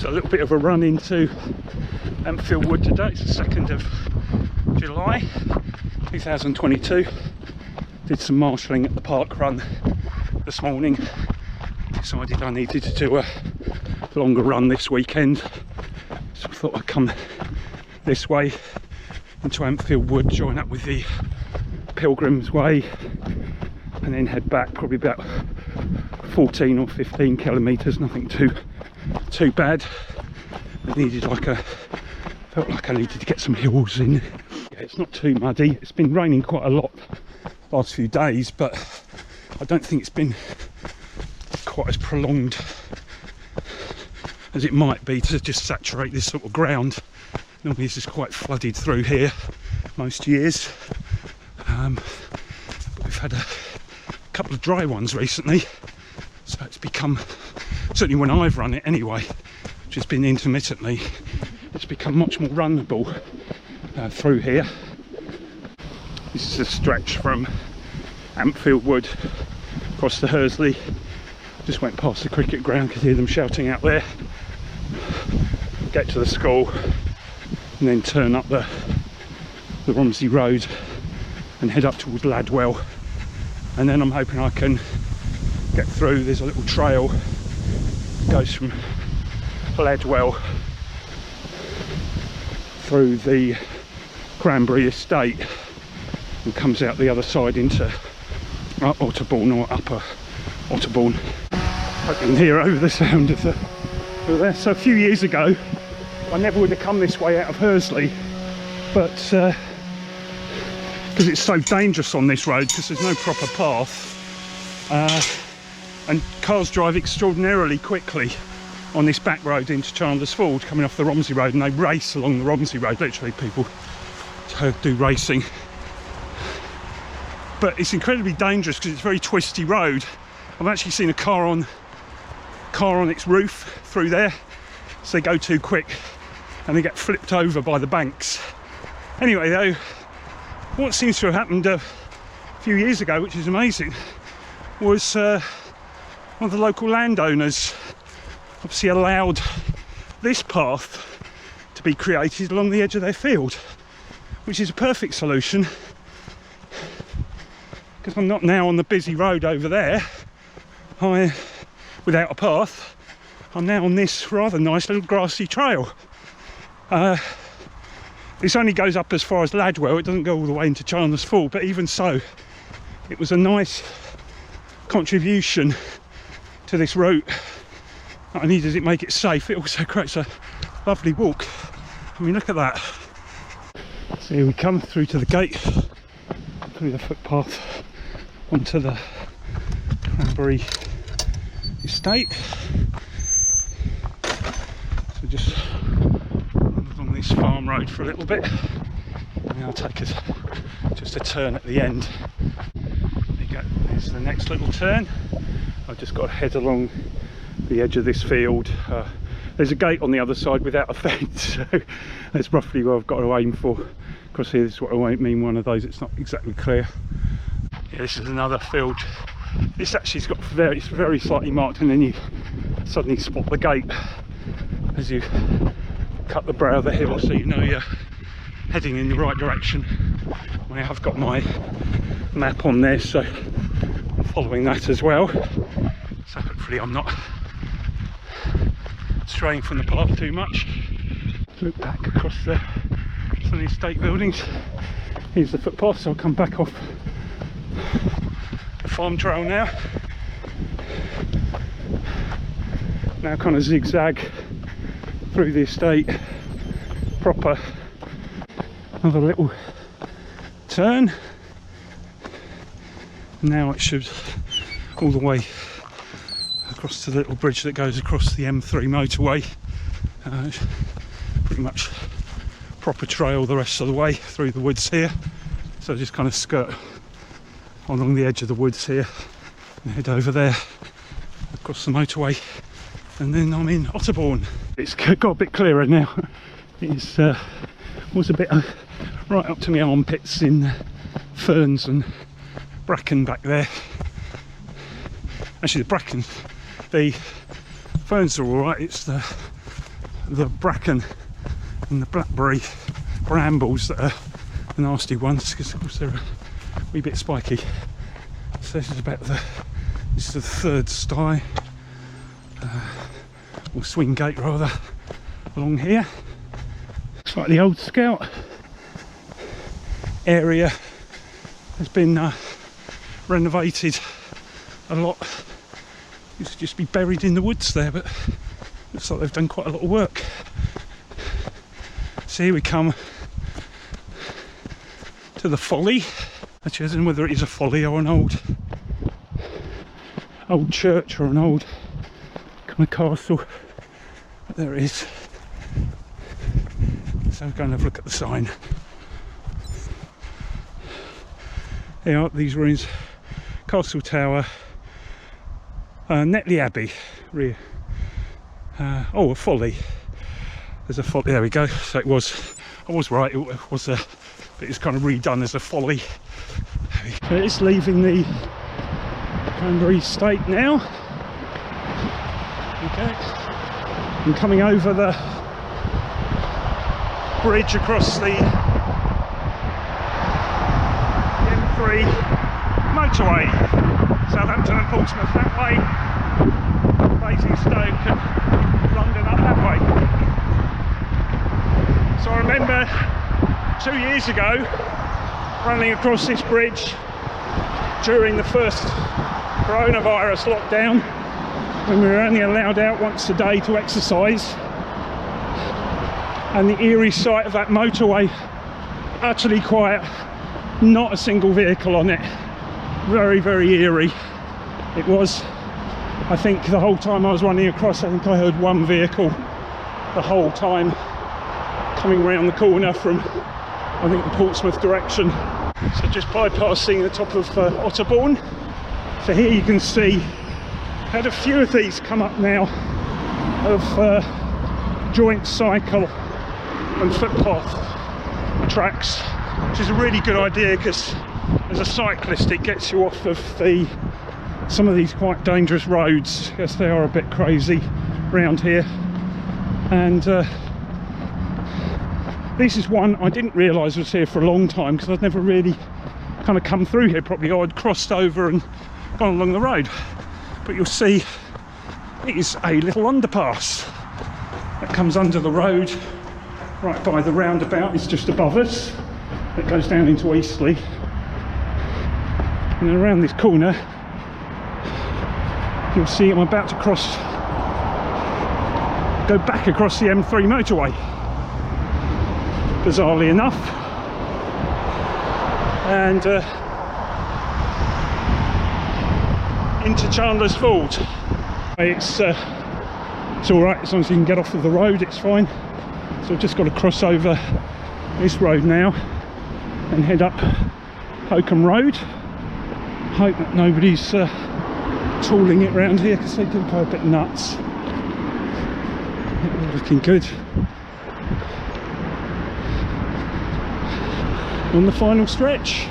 So a little bit of a run into Ampfield Wood today. It's the 2nd of July 2022. Did some marshalling at the park run this morning. Decided I needed to do a longer run this weekend, so I thought I'd come this way into Ampfield Wood, join up with the Pilgrim's Way, and then head back probably about 14 or 15 kilometres, nothing too bad. I needed felt like I needed to get some hills in. Yeah, it's not too muddy. It's been raining quite a lot the last few days, but I don't think it's been quite as prolonged as it might be to just saturate this sort of ground. Normally this is quite flooded through here most years, but we've had a couple of dry ones recently, so it's become, certainly when I've run it anyway, which has been intermittently, it's become much more runnable through here. This is a stretch from Ampfield Wood across to Hursley. Just went past the cricket ground, could hear them shouting out there. Get to the school and then turn up the Romsey Road and head up towards Ladwell, and then I'm hoping I can get through. There's a little trail that goes from Ladwell through the Cranbury estate and comes out the other side into Otterbourne or Upper Otterbourne. I can hear over the sound of there. So a few years ago I never would have come this way out of Hursley, but because it's so dangerous on this road, because there's no proper path, and cars drive extraordinarily quickly on this back road into Chandler's Ford coming off the Romsey Road, and they race along the Romsey Road. Literally, people do racing, but it's incredibly dangerous because it's a very twisty road. I've actually seen a car on its roof through there, so they go too quick and they get flipped over by the banks. Anyway though, what seems to have happened a few years ago, which is amazing, was one of the local landowners obviously allowed this path to be created along the edge of their field, which is a perfect solution, because I'm not now on the busy road over there without a path. I'm now on this rather nice little grassy trail. This only goes up as far as Ladwell, it doesn't go all the way into Chandler's Ford, but even so, it was a nice contribution to this route. Not only does it make it safe, it also creates a lovely walk. I mean, look at that. So here we come through to the gate, through the footpath onto the Cranbury estate. So just run along this farm road for a little bit, and then I'll take just a turn at the end. There you go, there's the next little turn. I've just got to head along the edge of this field. There's a gate on the other side without a fence, so that's roughly where I've got to aim for. Across here, this is what I mean, one of those, it's not exactly clear. Yeah, this is another field. This actually has got it's very slightly marked, and then you suddenly spot the gate as you cut the brow of the hill, so you know you're heading in the right direction. I have got my map on there, so I'm following that as well. So hopefully I'm not straying from the path too much. Look back across some of the estate buildings. Here's the footpath, so I'll come back off the farm trail now. Now kind of zigzag through the estate proper. Another little turn. Now it should all the way across to the little bridge that goes across the M3 motorway. Pretty much proper trail the rest of the way through the woods here. So just kind of skirt along the edge of the woods here and head over there across the motorway, and then I'm in Otterbourne. It's got a bit clearer now. It was a bit right up to my armpits in ferns and bracken back there. Actually the ferns are alright, it's the the bracken and the blackberry brambles that are the nasty ones, because of course they're a wee bit spiky. So this is the third sty, or swing gate rather, along here. Looks like the old Scout area has been renovated a lot. Used to just be buried in the woods there, but looks like they've done quite a lot of work. So here we come to the folly. Actually, I don't know whether it is a folly or an old church or an old kind of castle. But there it is. So go and have a look at the sign. Here are these ruins: Castle Tower, Netley Abbey. Oh, a folly. There's a folly. There we go. So I was right. It was but it's kind of redone as a folly. So it's leaving the Cranbury estate now. Okay. I'm coming over the bridge across the M3 motorway. Southampton and Portsmouth that way, Basingstoke and London up that way. So I remember 2 years ago running across this bridge during the first coronavirus lockdown, when we were only allowed out once a day to exercise, and the eerie sight of that motorway, utterly quiet, not a single vehicle on it. Very, very eerie it was. I think the whole time I was running across, I think I heard one vehicle the whole time coming round the corner from, I think, the Portsmouth direction. So just bypassing the top of Otterbourne. So here you can see, had a few of these come up now, of joint cycle and footpath tracks, which is a really good idea, because as a cyclist it gets you off of some of these quite dangerous roads. Yes, they are a bit crazy around here. And this is one I didn't realise was here for a long time, because I'd never really kind of come through here properly. I'd crossed over and gone along the road. But you'll see it is a little underpass that comes under the road right by the roundabout. It's just above us. It goes down into Hursley. And then around this corner you'll see I'm about to go back across the M3 motorway, bizarrely enough, and into Chandler's Ford. It's all right as long as you can get off of the road, it's fine. So I've just got to cross over this road now and head up Hokum Road. Hope that nobody's tooling it round here, because they do go a bit nuts. Looking good. On the final stretch.